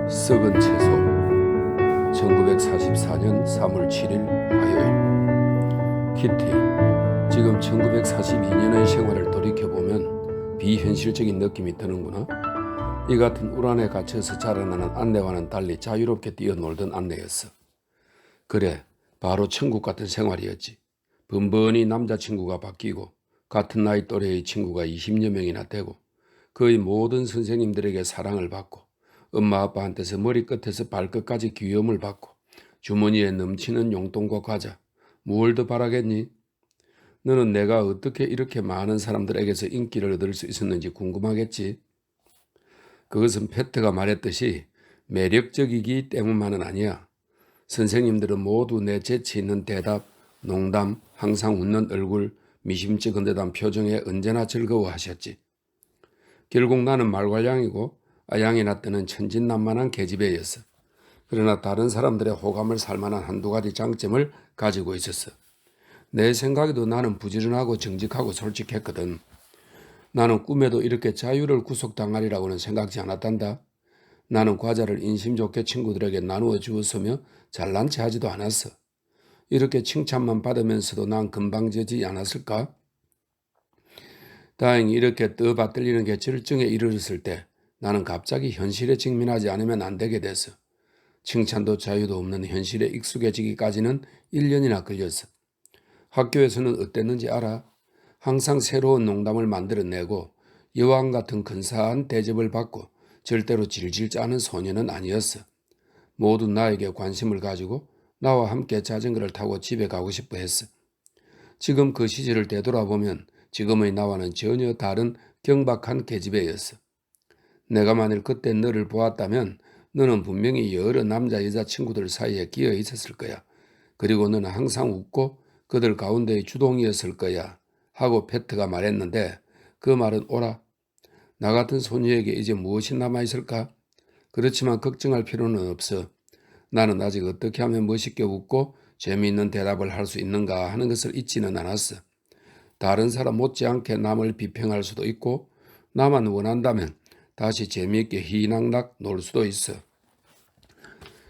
썩은 채소 1944년 3월 7일 화요일. 키티, 지금 1942년의 생활을 돌이켜보면 비현실적인 느낌이 드는구나. 이 같은 우란에 갇혀서 자라나는 안내와는 달리 자유롭게 뛰어놀던 안내였어. 그래, 바로 천국 같은 생활이었지. 번번이 남자친구가 바뀌고 같은 나이 또래의 친구가 20여 명이나 되고 거의 모든 선생님들에게 사랑을 받고 엄마 아빠한테서 머리끝에서 발끝까지 귀여움을 받고 주머니에 넘치는 용돈과 과자, 뭘 더 바라겠니? 너는 내가 어떻게 이렇게 많은 사람들에게서 인기를 얻을 수 있었는지 궁금하겠지? 그것은 페트가 말했듯이 매력적이기 때문만은 아니야. 선생님들은 모두 내 재치 있는 대답, 농담, 항상 웃는 얼굴, 미심쩍은듯한 표정에 언제나 즐거워하셨지. 결국 나는 말괄량이고 아양이 낳뜨는 천진난만한 계집애였어. 그러나 다른 사람들의 호감을 살 만한 한두 가지 장점을 가지고 있었어. 내 생각에도 나는 부지런하고 정직하고 솔직했거든. 나는 꿈에도 이렇게 자유를 구속당하리라고는 생각지 않았단다. 나는 과자를 인심 좋게 친구들에게 나누어 주었으며 잘난 체 하지도 않았어. 이렇게 칭찬만 받으면서도 난 건방지지 않았을까? 다행히 이렇게 떠받들리는 게 절정에 이르렀을 때 나는 갑자기 현실에 직면하지 않으면 안 되게 됐어. 칭찬도 자유도 없는 현실에 익숙해지기까지는 1년이나 걸렸어. 학교에서는 어땠는지 알아? 항상 새로운 농담을 만들어내고 여왕 같은 근사한 대접을 받고 절대로 질질 짜는 소녀는 아니었어. 모두 나에게 관심을 가지고 나와 함께 자전거를 타고 집에 가고 싶어 했어. 지금 그 시절을 되돌아보면 지금의 나와는 전혀 다른 경박한 계집애였어. 내가 만일 그때 너를 보았다면 너는 분명히 여러 남자 여자 친구들 사이에 끼어 있었을 거야. 그리고 너는 항상 웃고 그들 가운데의 주동이었을 거야 하고 페트가 말했는데 그 말은 옳아. 나 같은 소녀에게 이제 무엇이 남아있을까? 그렇지만 걱정할 필요는 없어. 나는 아직 어떻게 하면 멋있게 웃고 재미있는 대답을 할 수 있는가 하는 것을 잊지는 않았어. 다른 사람 못지않게 남을 비평할 수도 있고 나만 원한다면 다시 재미있게 희낙낙 놀 수도 있어.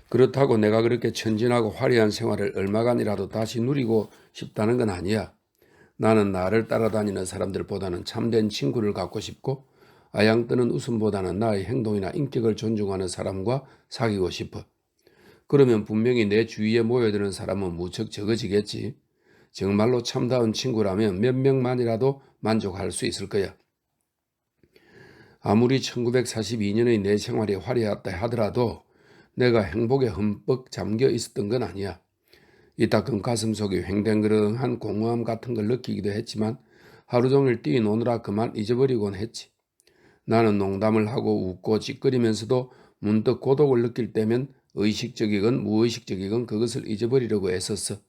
그렇다고 내가 그렇게 천진하고 화려한 생활을 얼마간이라도 다시 누리고 싶다는 건 아니야. 나는 나를 따라다니는 사람들보다는 참된 친구를 갖고 싶고 아양뜨는 웃음보다는 나의 행동이나 인격을 존중하는 사람과 사귀고 싶어. 그러면 분명히 내 주위에 모여드는 사람은 무척 적어지겠지. 정말로 참다운 친구라면 몇 명만이라도 만족할 수 있을 거야. 아무리 1942년의 내 생활이 화려했다 하더라도 내가 행복에 흠뻑 잠겨 있었던 건 아니야. 이따금 가슴속에 횡댕그렁한 공허함 같은 걸 느끼기도 했지만 하루 종일 뛰노느라 그만 잊어버리곤 했지. 나는 농담을 하고 웃고 찌끄리면서도 문득 고독을 느낄 때면 의식적이건 무의식적이건 그것을 잊어버리려고 애썼어.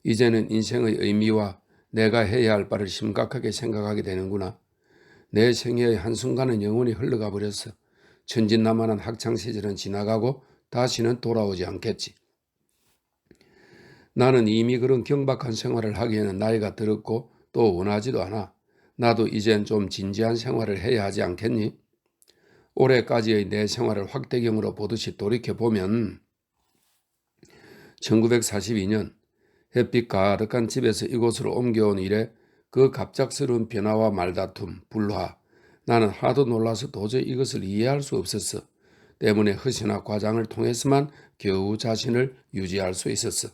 이제는 인생의 의미와 내가 해야 할 바를 심각하게 생각하게 되는구나. 내 생애의 한순간은 영원히 흘러가 버렸어. 천진난만한 학창시절은 지나가고 다시는 돌아오지 않겠지. 나는 이미 그런 경박한 생활을 하기에는 나이가 들었고 또 원하지도 않아. 나도 이젠 좀 진지한 생활을 해야 하지 않겠니? 올해까지의 내 생활을 확대경으로 보듯이 돌이켜보면 1942년 햇빛 가득한 집에서 이곳으로 옮겨온 이래 그 갑작스러운 변화와 말다툼, 불화, 나는 하도 놀라서 도저히 이것을 이해할 수 없었어. 때문에 허시나 과장을 통해서만 겨우 자신을 유지할 수 있었어.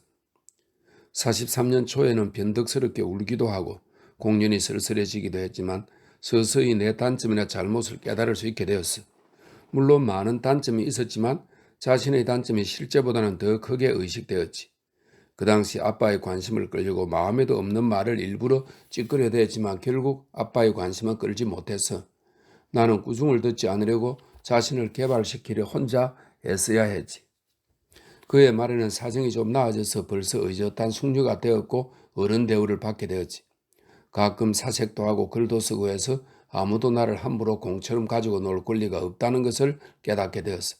43년 초에는 변덕스럽게 울기도 하고 공연이 쓸쓸해지기도 했지만 서서히 내 단점이나 잘못을 깨달을 수 있게 되었어. 물론 많은 단점이 있었지만 자신의 단점이 실제보다는 더 크게 의식되었지. 그 당시 아빠의 관심을 끌려고 마음에도 없는 말을 일부러 찌끄려댔지만 결국 아빠의 관심은 끌지 못했어. 나는 꾸중을 듣지 않으려고 자신을 개발시키려 혼자 애써야 했지. 그의 말에는 사정이 좀 나아져서 벌써 의젓한 숙녀가 되었고 어른 대우를 받게 되었지. 가끔 사색도 하고 글도 쓰고 해서 아무도 나를 함부로 공처럼 가지고 놀 권리가 없다는 것을 깨닫게 되었어.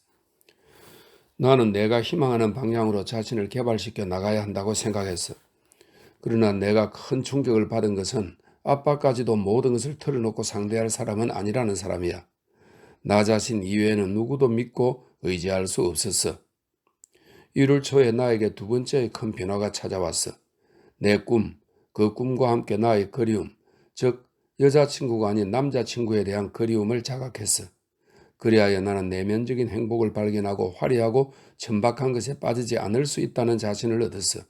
나는 내가 희망하는 방향으로 자신을 개발시켜 나가야 한다고 생각했어. 그러나 내가 큰 충격을 받은 것은 아빠까지도 모든 것을 털어놓고 상대할 사람은 아니라는 사람이야. 나 자신 이외에는 누구도 믿고 의지할 수 없었어. 1월 초에 나에게 두 번째의 큰 변화가 찾아왔어. 내 꿈, 그 꿈과 함께 나의 그리움, 즉 여자친구가 아닌 남자친구에 대한 그리움을 자각했어. 그리하여 나는 내면적인 행복을 발견하고 화려하고 천박한 것에 빠지지 않을 수 있다는 자신을 얻었어.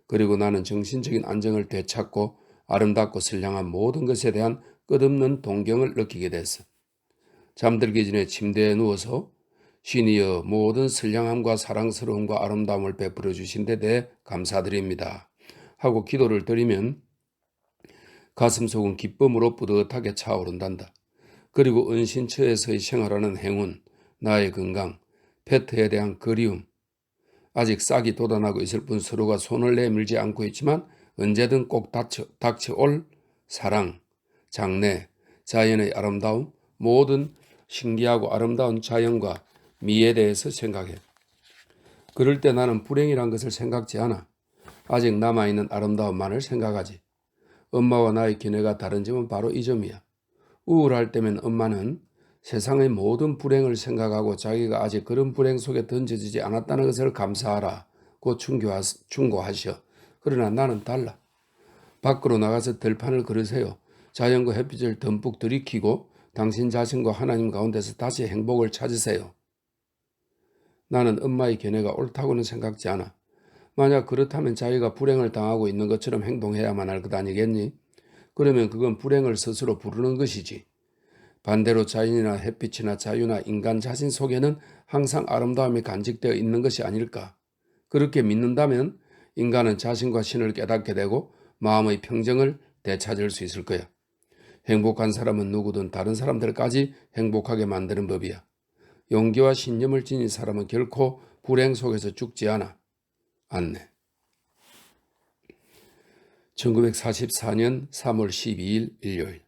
그리고 나는 정신적인 안정을 되찾고 아름답고 선량한 모든 것에 대한 끝없는 동경을 느끼게 됐어. 잠들기 전에 침대에 누워서 신이여 모든 선량함과 사랑스러움과 아름다움을 베풀어 주신 데 대해 감사드립니다 하고 기도를 드리면 가슴속은 기쁨으로 뿌듯하게 차오른단다. 그리고 은신처에서의 생활하는 행운, 나의 건강, 페트에 대한 그리움, 아직 싹이 돋아나고 있을 뿐 서로가 손을 내밀지 않고 있지만 언제든 꼭 닥쳐올 사랑, 장래, 자연의 아름다움, 모든 신기하고 아름다운 자연과 미에 대해서 생각해. 그럴 때 나는 불행이란 것을 생각지 않아. 아직 남아있는 아름다움만을 생각하지. 엄마와 나의 견해가 다른 점은 바로 이 점이야. 우울할 때면 엄마는 세상의 모든 불행을 생각하고 자기가 아직 그런 불행 속에 던져지지 않았다는 것을 감사하라고 충고하셔. 그러나 나는 달라. 밖으로 나가서 들판을 걸으세요. 자연과 햇빛을 듬뿍 들이키고 당신 자신과 하나님 가운데서 다시 행복을 찾으세요. 나는 엄마의 견해가 옳다고는 생각지 않아. 만약 그렇다면 자기가 불행을 당하고 있는 것처럼 행동해야만 할 것 아니겠니? 그러면 그건 불행을 스스로 부르는 것이지. 반대로 자연이나 햇빛이나 자유나 인간 자신 속에는 항상 아름다움이 간직되어 있는 것이 아닐까. 그렇게 믿는다면 인간은 자신과 신을 깨닫게 되고 마음의 평정을 되찾을 수 있을 거야. 행복한 사람은 누구든 다른 사람들까지 행복하게 만드는 법이야. 용기와 신념을 지닌 사람은 결코 불행 속에서 죽지 않네. 1944년 3월 12일 일요일.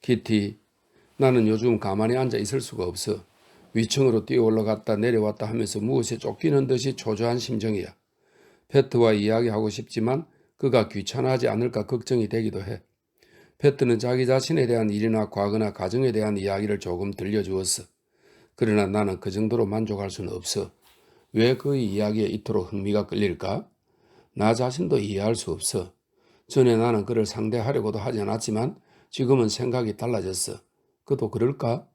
키티, 나는 요즘 가만히 앉아 있을 수가 없어. 위층으로 뛰어 올라갔다 내려왔다 하면서 무엇에 쫓기는 듯이 초조한 심정이야. 페트와 이야기하고 싶지만 그가 귀찮아하지 않을까 걱정이 되기도 해. 페트는 자기 자신에 대한 일이나 과거나 가정에 대한 이야기를 조금 들려주었어. 그러나 나는 그 정도로 만족할 수는 없어. 왜 그의 이야기에 이토록 흥미가 끌릴까? 나 자신도 이해할 수 없어. 전에 나는 그를 상대하려고도 하지 않았지만 지금은 생각이 달라졌어. 그도 그럴까?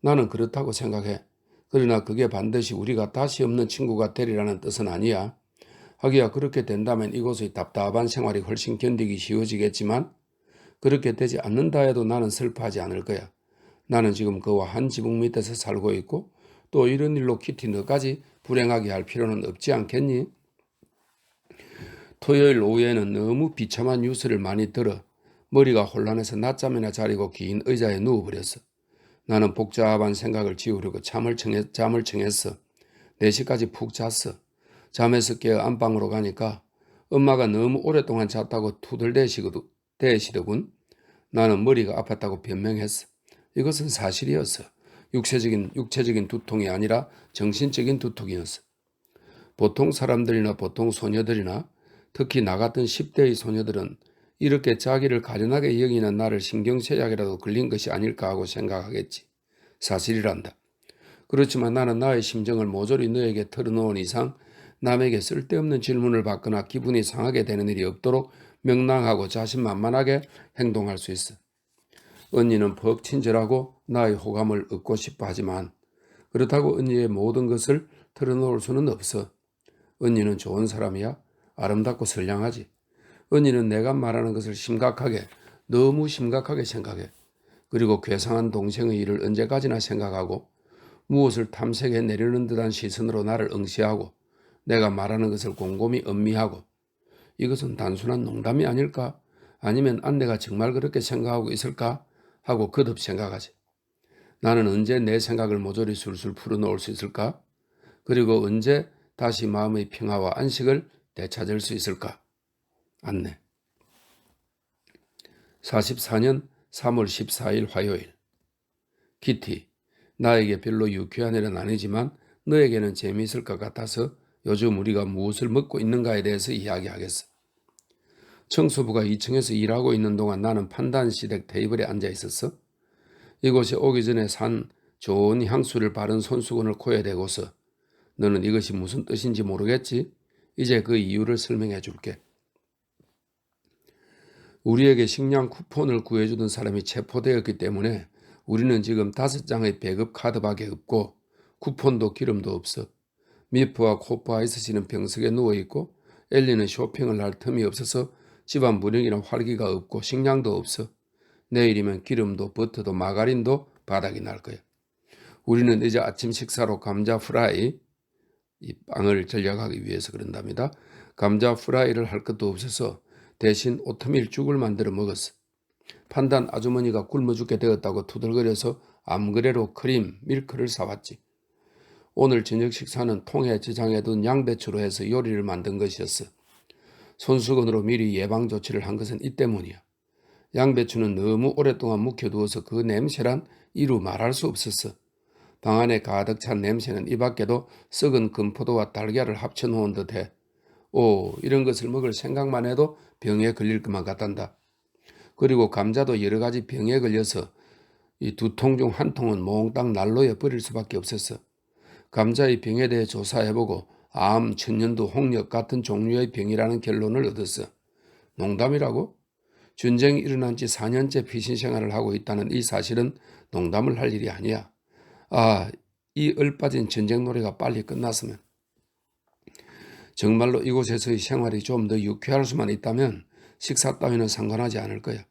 나는 그렇다고 생각해. 그러나 그게 반드시 우리가 다시 없는 친구가 되리라는 뜻은 아니야. 하기야 그렇게 된다면 이곳의 답답한 생활이 훨씬 견디기 쉬워지겠지만 그렇게 되지 않는다 해도 나는 슬퍼하지 않을 거야. 나는 지금 그와 한 지붕 밑에서 살고 있고 또 이런 일로 키티 너까지 불행하게 할 필요는 없지 않겠니? 토요일 오후에는 너무 비참한 뉴스를 많이 들어 머리가 혼란해서 낮잠이나 자리고 긴 의자에 누워버렸어. 나는 복잡한 생각을 지우려고 잠을 청했어. 4시까지 푹 잤어. 잠에서 깨어 안방으로 가니까 엄마가 너무 오랫동안 잤다고 투덜대시더군. 나는 머리가 아팠다고 변명했어. 이것은 사실이었어. 육체적인 두통이 아니라 정신적인 두통이었어. 보통 사람들이나 보통 소녀들이나 특히 나 같은 10대의 소녀들은 이렇게 자기를 가련하게 여기는 나를 신경쇠약이라도 걸린 것이 아닐까 하고 생각하겠지. 사실이란다. 그렇지만 나는 나의 심정을 모조리 너에게 털어놓은 이상 남에게 쓸데없는 질문을 받거나 기분이 상하게 되는 일이 없도록 명랑하고 자신만만하게 행동할 수 있어. 언니는 퍽 친절하고 나의 호감을 얻고 싶어 하지만 그렇다고 언니의 모든 것을 털어놓을 수는 없어. 언니는 좋은 사람이야. 아름답고 선량하지. 언니는 내가 말하는 것을 너무 심각하게 생각해. 그리고 괴상한 동생의 일을 언제까지나 생각하고 무엇을 탐색해 내려는 듯한 시선으로 나를 응시하고 내가 말하는 것을 곰곰이 음미하고 이것은 단순한 농담이 아닐까? 아니면 안내가 정말 그렇게 생각하고 있을까? 하고 거듭 생각하지. 나는 언제 내 생각을 모조리 술술 풀어놓을 수 있을까? 그리고 언제 다시 마음의 평화와 안식을 되찾을 수 있을까? 안내. 44년 3월 14일 화요일. 키티, 나에게 별로 유쾌한 일은 아니지만 너에게는 재미있을 것 같아서 요즘 우리가 무엇을 먹고 있는가에 대해서 이야기하겠어. 청소부가 2층에서 일하고 있는 동안 나는 판단시댁 테이블에 앉아 있었어. 이곳에 오기 전에 산 좋은 향수를 바른 손수건을 코에 대고서 너는 이것이 무슨 뜻인지 모르겠지? 이제 그 이유를 설명해 줄게. 우리에게 식량 쿠폰을 구해주던 사람이 체포되었기 때문에 우리는 지금 5장의 배급 카드밖에 없고 쿠폰도 기름도 없어. 미프와 코프 아이스씨는 병석에 누워있고 엘리는 쇼핑을 할 틈이 없어서 집안 무력이나 활기가 없고 식량도 없어. 내일이면 기름도 버터도 마가린도 바닥이 날 거야. 우리는 이제 아침 식사로 감자 프라이, 이 빵을 전략하기 위해서 그런답니다. 감자 프라이를 할 것도 없어서 대신 오트밀 죽을 만들어 먹었어. 판단 아주머니가 굶어 죽게 되었다고 투덜거려서 암그레로 크림, 밀크를 사왔지. 오늘 저녁 식사는 통에 저장해둔 양배추로 해서 요리를 만든 것이었어. 손수건으로 미리 예방 조치를 한 것은 이 때문이야. 양배추는 너무 오랫동안 묵혀두어서 그 냄새란 이루 말할 수 없었어. 방 안에 가득 찬 냄새는 이 밖에도 썩은 금포도와 달걀을 합쳐놓은 듯해. 오, 이런 것을 먹을 생각만 해도 병에 걸릴 것만 같단다. 그리고 감자도 여러 가지 병에 걸려서 이 2통 중 1통은 몽땅 난로에 버릴 수밖에 없었어. 감자의 병에 대해 조사해보고 암, 천년두, 홍역 같은 종류의 병이라는 결론을 얻었어. 농담이라고? 전쟁이 일어난 지 4년째 피신 생활을 하고 있다는 이 사실은 농담을 할 일이 아니야. 아, 이 얼빠진 전쟁 노래가 빨리 끝났으면. 정말로 이곳에서의 생활이 좀 더 유쾌할 수만 있다면 식사 따위는 상관하지 않을 거야.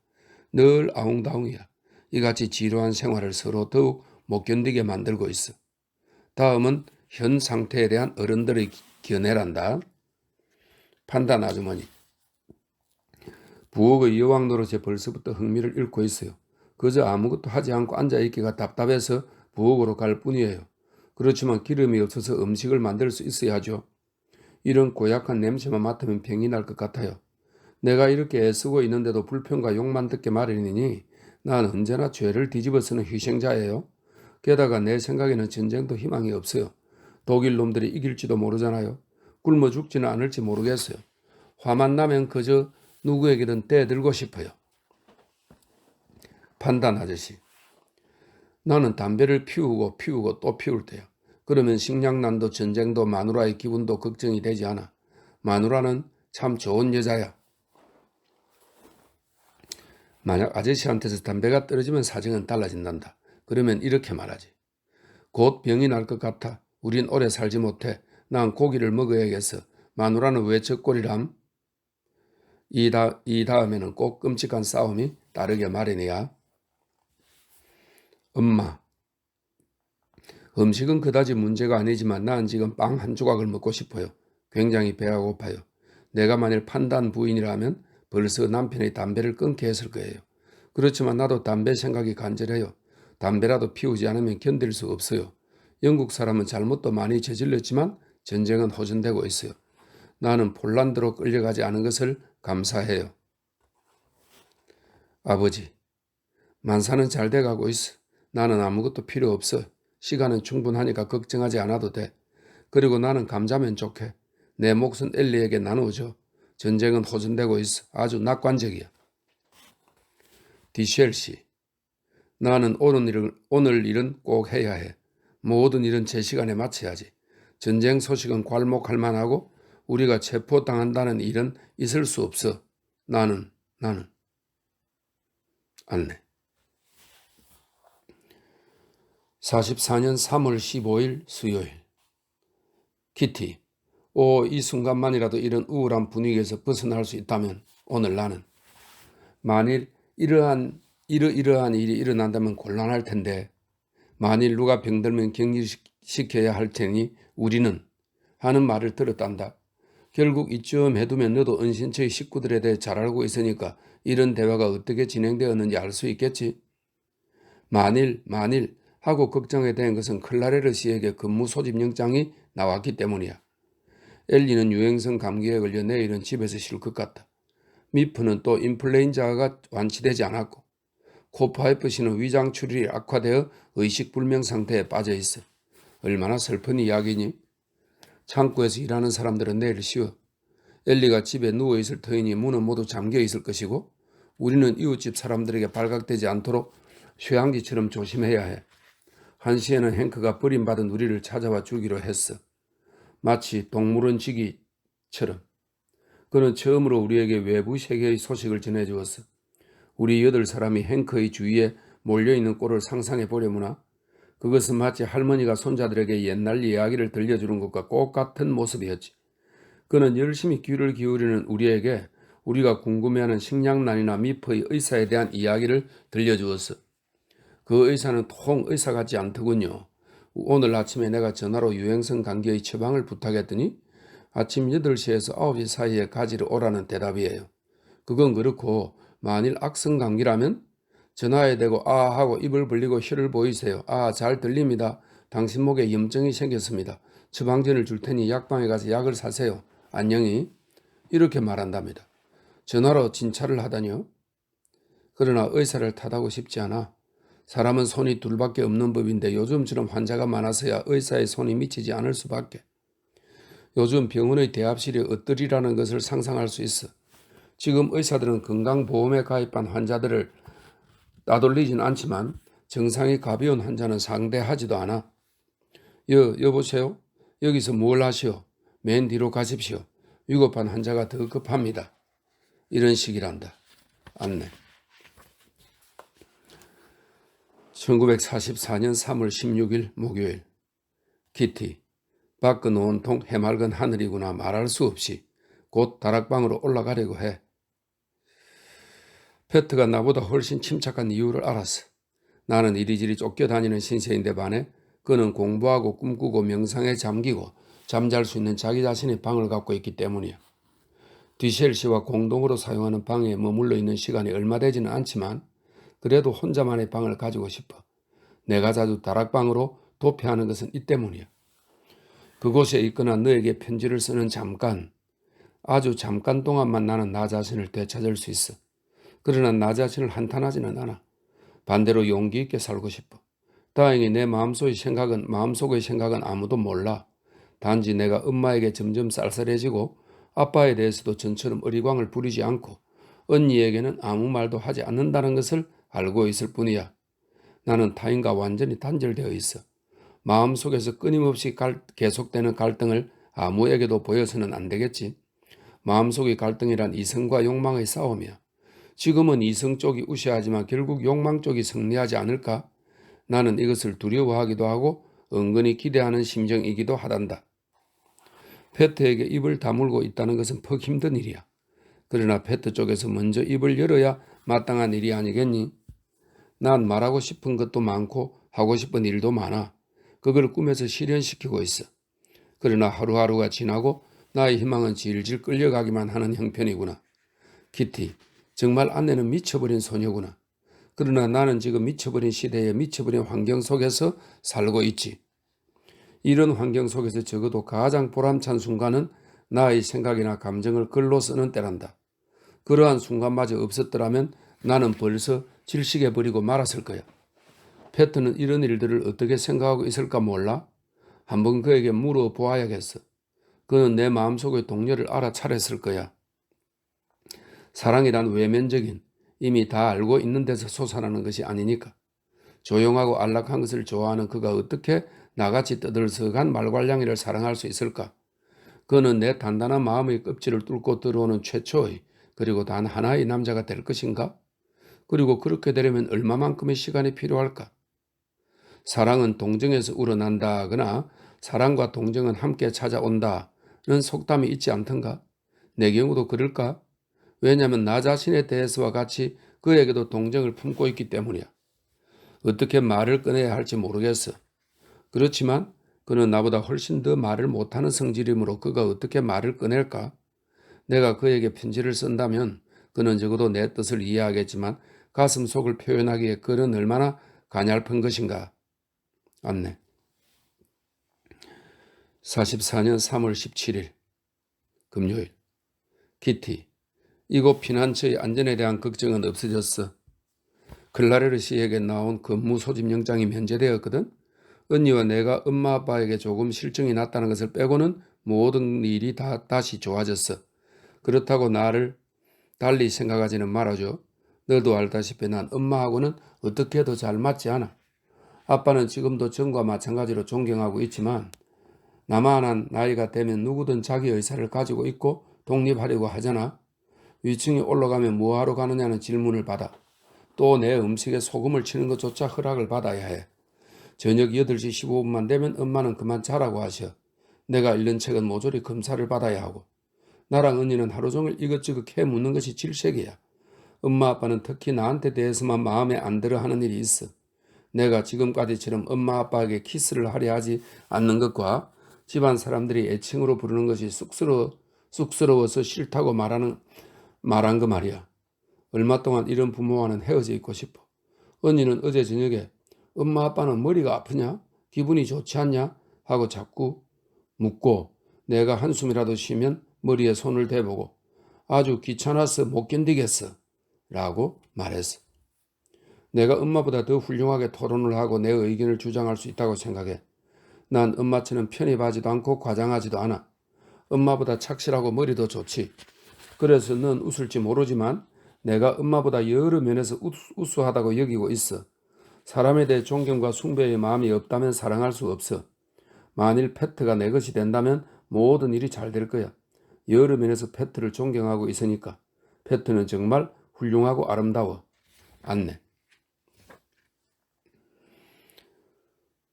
늘 아웅다웅이야. 이같이 지루한 생활을 서로 더욱 못 견디게 만들고 있어. 다음은 현 상태에 대한 어른들의 견해란다. 판단 아주머니. 부엌의 여왕 노릇에 벌써부터 흥미를 잃고 있어요. 그저 아무것도 하지 않고 앉아있기가 답답해서 부엌으로 갈 뿐이에요. 그렇지만 기름이 없어서 음식을 만들 수 있어야 하죠. 이런 고약한 냄새만 맡으면 병이 날 것 같아요. 내가 이렇게 애쓰고 있는데도 불평과 욕만 듣게 마련이니 난 언제나 죄를 뒤집어 쓰는 희생자예요. 게다가 내 생각에는 전쟁도 희망이 없어요. 독일 놈들이 이길지도 모르잖아요. 굶어 죽지는 않을지 모르겠어요. 화만 나면 그저 누구에게든 떼들고 싶어요. 판단 아저씨. 나는 담배를 피우고 또 피울 때야. 그러면 식량난도 전쟁도 마누라의 기분도 걱정이 되지 않아. 마누라는 참 좋은 여자야. 만약 아저씨한테서 담배가 떨어지면 사정은 달라진단다. 그러면 이렇게 말하지. 곧 병이 날 것 같아. 우린 오래 살지 못해. 난 고기를 먹어야겠어. 마누라는 왜 젖골이람? 이 다음에는 꼭 끔찍한 싸움이 따르게 마련이야. 엄마. 음식은 그다지 문제가 아니지만 난 지금 빵 한 조각을 먹고 싶어요. 굉장히 배가 고파요. 내가 만일 판단 부인이라면 벌써 남편의 담배를 끊게 했을 거예요. 그렇지만 나도 담배 생각이 간절해요. 담배라도 피우지 않으면 견딜 수 없어요. 영국 사람은 잘못도 많이 저질렀지만 전쟁은 호전되고 있어요. 나는 폴란드로 끌려가지 않은 것을 감사해요. 아버지, 만사는 잘 돼가고 있어. 나는 아무것도 필요 없어. 시간은 충분하니까 걱정하지 않아도 돼. 그리고 나는 감자면 좋게. 내 몫은 엘리에게 나누어줘. 전쟁은 호전되고 있어. 아주 낙관적이야. 디셸씨. 나는 오늘 일은 꼭 해야 해. 모든 일은 제 시간에 마쳐야지. 전쟁 소식은 괄목할 만하고 우리가 체포당한다는 일은 있을 수 없어. 나는. 안내. 44년 3월 15일 수요일. 키티. 이 순간만이라도 이런 우울한 분위기에서 벗어날 수 있다면 오늘 나는. 만일 이러한 일이 일어난다면 곤란할 텐데 만일 누가 병들면 격리시켜야 할 테니 우리는 하는 말을 들었단다. 결국 이쯤 해두면 너도 은신처의 식구들에 대해 잘 알고 있으니까 이런 대화가 어떻게 진행되었는지 알 수 있겠지. 만일 하고 걱정에 대한 것은 클라레르 씨에게 근무 소집 영장이 나왔기 때문이야. 엘리는 유행성 감기에 걸려 내일은 집에서 쉴 것 같다. 미프는 또 인플루엔자가 완치되지 않았고 코파이프 씨는 위장 출혈이 악화되어 의식불명 상태에 빠져 있어. 얼마나 슬픈 이야기니? 창고에서 일하는 사람들은 내일 쉬어. 엘리가 집에 누워있을 터이니 문은 모두 잠겨있을 것이고 우리는 이웃집 사람들에게 발각되지 않도록 쇠한기처럼 조심해야 해. 한시에는 행크가 버림받은 우리를 찾아와 주기로 했어. 마치 동물원지기처럼. 그는 처음으로 우리에게 외부 세계의 소식을 전해주었어. 우리 8사람이 행크의 주위에 몰려있는 꼴을 상상해 보려무나 그것은 마치 할머니가 손자들에게 옛날 이야기를 들려주는 것과 똑같은 모습이었지. 그는 열심히 귀를 기울이는 우리에게 우리가 궁금해하는 식량난이나 미포의 의사에 대한 이야기를 들려주었어. 그 의사는 통 의사 같지 않더군요. 오늘 아침에 내가 전화로 유행성 감기의 처방을 부탁했더니 아침 8시에서 9시 사이에 가지러 오라는 대답이에요. 그건 그렇고 만일 악성 감기라면 전화에 대고 아 하고 입을 벌리고 혀를 보이세요. 아, 잘 들립니다. 당신 목에 염증이 생겼습니다. 처방전을 줄 테니 약방에 가서 약을 사세요. 안녕히. 이렇게 말한답니다. 전화로 진찰을 하다니요. 그러나 의사를 탓하고 싶지 않아. 사람은 손이 둘밖에 없는 법인데 요즘처럼 환자가 많아서야 의사의 손이 미치지 않을 수밖에. 요즘 병원의 대합실이 어떠리라는 것을 상상할 수 있어. 지금 의사들은 건강보험에 가입한 환자들을 따돌리진 않지만 증상이 가벼운 환자는 상대하지도 않아. 여보세요? 여기서 뭘 하시오? 맨 뒤로 가십시오. 위급한 환자가 더 급합니다. 이런 식이란다. 안내. 1944년 3월 16일 목요일. 키티. 밖은 온통 해맑은 하늘이구나 말할 수 없이 곧 다락방으로 올라가려고 해. 페트가 나보다 훨씬 침착한 이유를 알았어. 나는 이리저리 쫓겨다니는 신세인데 반해 그는 공부하고 꿈꾸고 명상에 잠기고 잠잘 수 있는 자기 자신의 방을 갖고 있기 때문이야. 뒤셸 씨와 공동으로 사용하는 방에 머물러 있는 시간이 얼마 되지는 않지만 그래도 혼자만의 방을 가지고 싶어. 내가 자주 다락방으로 도피하는 것은 이 때문이야. 그곳에 있거나 너에게 편지를 쓰는 잠깐, 아주 잠깐 동안만 나는 나 자신을 되찾을 수 있어. 그러나 나 자신을 한탄하지는 않아. 반대로 용기 있게 살고 싶어. 다행히 내 마음속의 생각은 아무도 몰라. 단지 내가 엄마에게 점점 쌀쌀해지고 아빠에 대해서도 전처럼 어리광을 부리지 않고 언니에게는 아무 말도 하지 않는다는 것을 알고 있을 뿐이야. 나는 타인과 완전히 단절되어 있어. 마음속에서 끊임없이 계속되는 갈등을 아무에게도 보여서는 안 되겠지. 마음속의 갈등이란 이성과 욕망의 싸움이야. 지금은 이성 쪽이 우세하지만 결국 욕망 쪽이 승리하지 않을까? 나는 이것을 두려워하기도 하고 은근히 기대하는 심정이기도 하단다. 페트에게 입을 다물고 있다는 것은 퍽 힘든 일이야. 그러나 페트 쪽에서 먼저 입을 열어야 마땅한 일이 아니겠니? 난 말하고 싶은 것도 많고 하고 싶은 일도 많아. 그걸 꿈에서 실현시키고 있어. 그러나 하루하루가 지나고 나의 희망은 질질 끌려가기만 하는 형편이구나. 키티, 정말 아내는 미쳐버린 소녀구나. 그러나 나는 지금 미쳐버린 시대에 미쳐버린 환경 속에서 살고 있지. 이런 환경 속에서 적어도 가장 보람찬 순간은 나의 생각이나 감정을 글로 쓰는 때란다. 그러한 순간마저 없었더라면 나는 벌써 질식해버리고 말았을 거야. 페트는 이런 일들을 어떻게 생각하고 있을까 몰라? 한번 그에게 물어보아야겠어. 그는 내 마음속의 동료를 알아차렸을 거야. 사랑이란 외면적인 이미 다 알고 있는 데서 솟아나는 것이 아니니까. 조용하고 안락한 것을 좋아하는 그가 어떻게 나같이 떠들썩한 말괄량이를 사랑할 수 있을까? 그는 내 단단한 마음의 껍질을 뚫고 들어오는 최초의 그리고 단 하나의 남자가 될 것인가? 그리고 그렇게 되려면 얼마만큼의 시간이 필요할까? 사랑은 동정에서 우러난다거나 사랑과 동정은 함께 찾아온다는 속담이 있지 않던가? 내 경우도 그럴까? 왜냐하면 나 자신에 대해서와 같이 그에게도 동정을 품고 있기 때문이야. 어떻게 말을 꺼내야 할지 모르겠어. 그렇지만 그는 나보다 훨씬 더 말을 못하는 성질이므로 그가 어떻게 말을 꺼낼까? 내가 그에게 편지를 쓴다면 그는 적어도 내 뜻을 이해하겠지만 가슴 속을 표현하기에 그는 얼마나 가냘픈 것인가. 안내. 44년 3월 17일 금요일. 키티. 이곳 피난처의 안전에 대한 걱정은 없어졌어. 클라레르 씨에게 나온 근무 소집 영장이 면제되었거든. 언니와 내가 엄마 아빠에게 조금 실증이 났다는 것을 빼고는 모든 일이 다 다시 좋아졌어. 그렇다고 나를 달리 생각하지는 말아줘. 너도 알다시피 난 엄마하고는 어떻게 해도 잘 맞지 않아. 아빠는 지금도 전과 마찬가지로 존경하고 있지만 나만한 나이가 되면 누구든 자기 의사를 가지고 있고 독립하려고 하잖아. 위층에 올라가면 뭐하러 가느냐는 질문을 받아. 또 내 음식에 소금을 치는 것조차 허락을 받아야 해. 저녁 8시 15분만 되면 엄마는 그만 자라고 하셔. 내가 읽는 책은 모조리 검사를 받아야 하고. 나랑 언니는 하루 종일 이것저것 해묻는 것이 질색이야. 엄마 아빠는 특히 나한테 대해서만 마음에 안 들어 하는 일이 있어. 내가 지금까지처럼 엄마 아빠에게 키스를 하려 하지 않는 것과 집안 사람들이 애칭으로 부르는 것이 쑥스러워서 싫다고 말한 거 말이야. 얼마 동안 이런 부모와는 헤어져 있고 싶어. 언니는 어제 저녁에 엄마 아빠는 머리가 아프냐? 기분이 좋지 않냐? 하고 자꾸 묻고 내가 한숨이라도 쉬면 머리에 손을 대보고 아주 귀찮아서 못 견디겠어 라고 말했어. 내가 엄마보다 더 훌륭하게 토론을 하고 내 의견을 주장할 수 있다고 생각해. 난 엄마처럼 편입하지도 않고 과장하지도 않아. 엄마보다 착실하고 머리도 좋지. 그래서 넌 웃을지 모르지만 내가 엄마보다 여러 면에서 우수하다고 여기고 있어. 사람에 대해 존경과 숭배의 마음이 없다면 사랑할 수 없어. 만일 패트가 내 것이 된다면 모든 일이 잘 될 거야. 여러 면에서 패트를 존경하고 있으니까. 패트는 정말 훌륭하고 아름다워. 안내.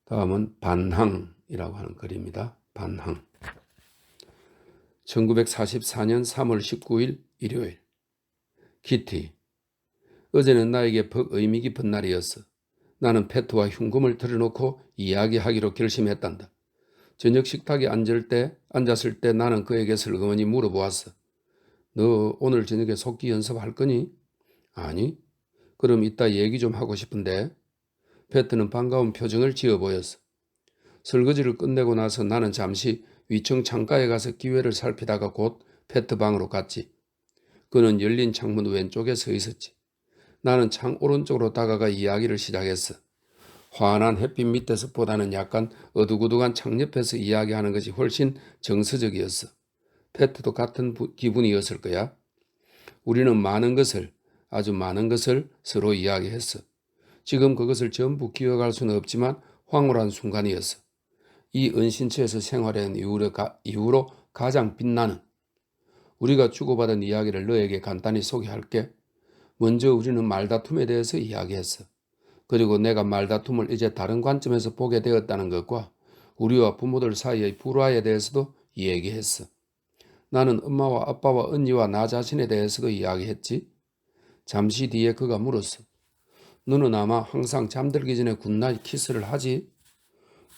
다음은 반항이라고 하는 글입니다. 반항. 1944년 3월 19일 일요일. 키티. 어제는 나에게 벅 의미 깊은 날이었어. 나는 패트와 흉금을 틀어놓고 이야기하기로 결심했단다. 저녁 식탁에 앉았을 때 나는 그에게 슬그머니 물어보았어. 너 오늘 저녁에 속기 연습할 거니? 아니. 그럼 이따 얘기 좀 하고 싶은데. 패트는 반가운 표정을 지어 보였어. 설거지를 끝내고 나서 나는 잠시 위층 창가에 가서 기회를 살피다가 곧 패트 방으로 갔지. 그는 열린 창문 왼쪽에 서 있었지. 나는 창 오른쪽으로 다가가 이야기를 시작했어. 환한 햇빛 밑에서보다는 약간 어둑어둑한 창 옆에서 이야기하는 것이 훨씬 정서적이었어. 패트도 같은 기분이었을 거야. 우리는 아주 많은 것을 서로 이야기했어. 지금 그것을 전부 기억할 수는 없지만 황홀한 순간이었어. 이 은신처에서 생활한 이후로 가장 빛나는 우리가 주고받은 이야기를 너에게 간단히 소개할게. 먼저 우리는 말다툼에 대해서 이야기했어. 그리고 내가 말다툼을 이제 다른 관점에서 보게 되었다는 것과 우리와 부모들 사이의 불화에 대해서도 얘기했어. 나는 엄마와 아빠와 언니와 나 자신에 대해서도 이야기했지. 잠시 뒤에 그가 물었어. 너는 아마 항상 잠들기 전에 굿나잇 키스를 하지?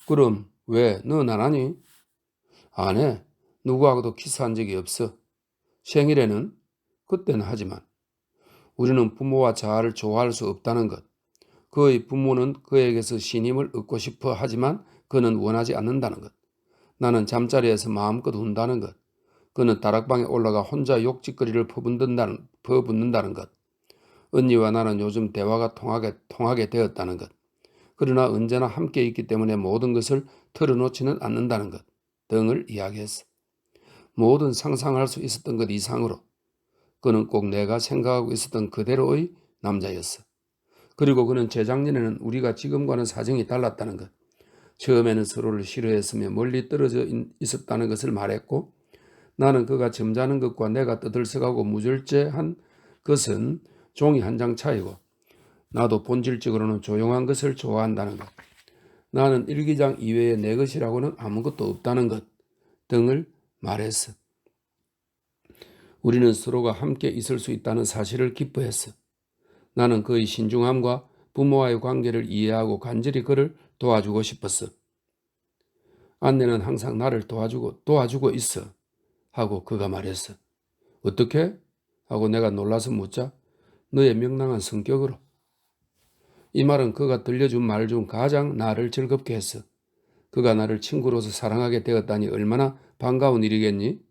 그럼 왜 너는 안 하니? 안 해. 누구하고도 키스한 적이 없어. 생일에는? 그때는 하지만. 우리는 부모와 자아를 좋아할 수 없다는 것. 그의 부모는 그에게서 신임을 얻고 싶어 하지만 그는 원하지 않는다는 것. 나는 잠자리에서 마음껏 운다는 것. 그는 다락방에 올라가 혼자 욕짓거리를 퍼붓는다는 것. 언니와 나는 요즘 대화가 통하게 되었다는 것. 그러나 언제나 함께 있기 때문에 모든 것을 털어놓지는 않는다는 것 등을 이야기했어. 모든 상상할 수 있었던 것 이상으로 그는 꼭 내가 생각하고 있었던 그대로의 남자였어. 그리고 그는 재작년에는 우리가 지금과는 사정이 달랐다는 것. 처음에는 서로를 싫어했으며 멀리 떨어져 있었다는 것을 말했고 나는 그가 점잖은 것과 내가 떠들썩하고 무절제한 것은 종이 한 장 차이고 나도 본질적으로는 조용한 것을 좋아한다는 것. 나는 일기장 이외에 내 것이라고는 아무것도 없다는 것 등을 말했어. 우리는 서로가 함께 있을 수 있다는 사실을 기뻐했어. 나는 그의 신중함과 부모와의 관계를 이해하고 간절히 그를 도와주고 싶었어. 안내는 항상 나를 도와주고 있어 하고 그가 말했어. 어떻게? 하고 내가 놀라서 묻자 너의 명랑한 성격으로. 이 말은 그가 들려준 말 중 가장 나를 즐겁게 했어. 그가 나를 친구로서 사랑하게 되었다니 얼마나 반가운 일이겠니?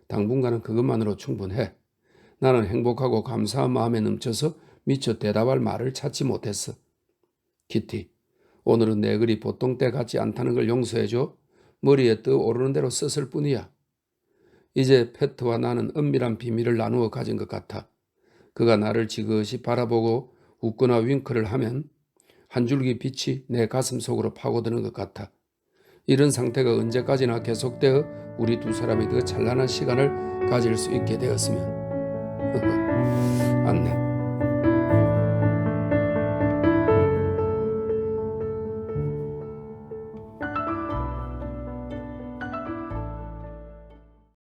당분간은 그것만으로 충분해. 나는 행복하고 감사한 마음에 넘쳐서 미처 대답할 말을 찾지 못했어. 키티, 오늘은 내 글이 보통 때 같지 않다는 걸 용서해줘. 머리에 떠오르는 대로 썼을 뿐이야. 이제 패트와 나는 은밀한 비밀을 나누어 가진 것 같아. 그가 나를 지그시 바라보고 웃거나 윙크를 하면 한 줄기 빛이 내 가슴 속으로 파고드는 것 같아. 이런 상태가 언제까지나 계속되어 우리 두 사람이 그 찬란한 시간을 가질 수 있게 되었으면. 안내.